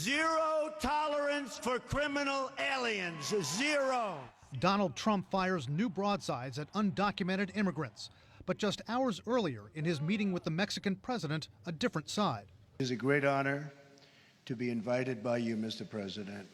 Zero tolerance for criminal aliens. Zero. Donald Trump fires new broadsides at undocumented immigrants. But just hours earlier, in his meeting with the Mexican president, a different side. It is a great honor to be invited by you, Mr. President.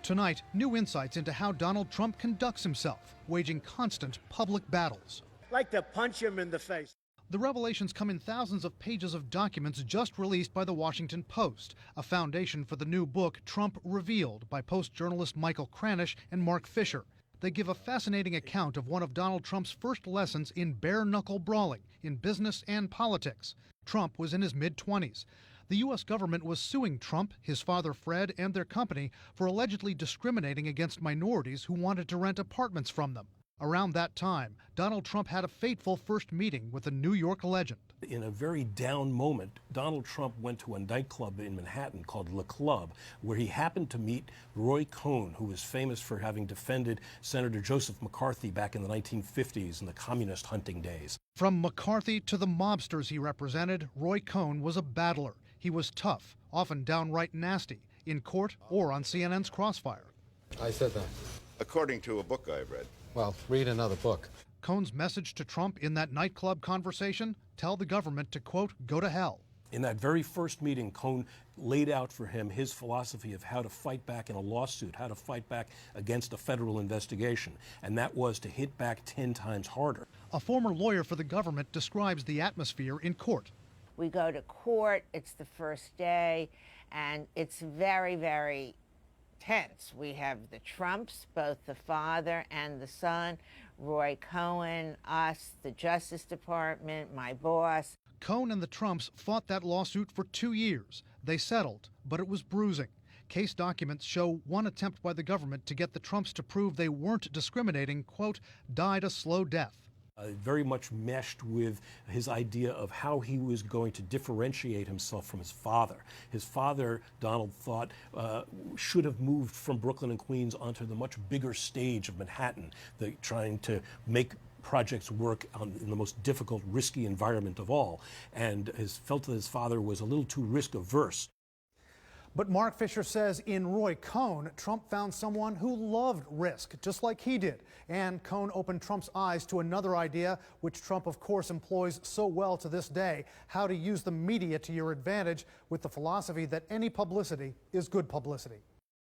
Tonight, new insights into how Donald Trump conducts himself, waging constant public battles. I'd like to punch him in the face. The revelations come in thousands of pages of documents just released by the Washington Post, a foundation for the new book Trump Revealed by Post journalist Michael Kranish and Mark Fisher. They give a fascinating account of one of Donald Trump's first lessons in bare-knuckle brawling in business and politics. Trump was in his mid-20s. The U.S. government was suing Trump, his father Fred, and their company for allegedly discriminating against minorities who wanted to rent apartments from them. Around that time, Donald Trump had a fateful first meeting with a New York legend. In a very down moment, Donald Trump went to a nightclub in Manhattan called Le Club, where he happened to meet Roy Cohn, who was famous for having defended Senator Joseph McCarthy back in the 1950s in the communist hunting days. From McCarthy to the mobsters he represented, Roy Cohn was a battler. He was tough, often downright nasty, in court or on CNN's Crossfire. I said that. According to a book I've read. Well, read another book. Cohn's message to Trump in that nightclub conversation? Tell the government to, quote, go to hell. In that very first meeting, Cohn laid out for him his philosophy of how to fight back in a lawsuit, how to fight back against a federal investigation, and that was to hit back 10 times harder. A former lawyer for the government describes the atmosphere in court. We go to court, it's the first day, and it's very, very tense. We have the Trumps, both the father and the son, Roy Cohn, us, the Justice Department, my boss. Cohn and the Trumps fought that lawsuit for 2 years. They settled, but it was bruising. Case documents show one attempt by the government to get the Trumps to prove they weren't discriminating, quote, died a slow death. Very much meshed with his idea of how he was going to differentiate himself from his father. His father, Donald thought, should have moved from Brooklyn and Queens onto the much bigger stage of Manhattan, trying to make projects work in the most difficult, risky environment of all, and felt that his father was a little too risk-averse. But Mark Fisher says in Roy Cohn, Trump found someone who loved risk, just like he did. And Cohn opened Trump's eyes to another idea, which Trump, of course, employs so well to this day, how to use the media to your advantage with the philosophy that any publicity is good publicity.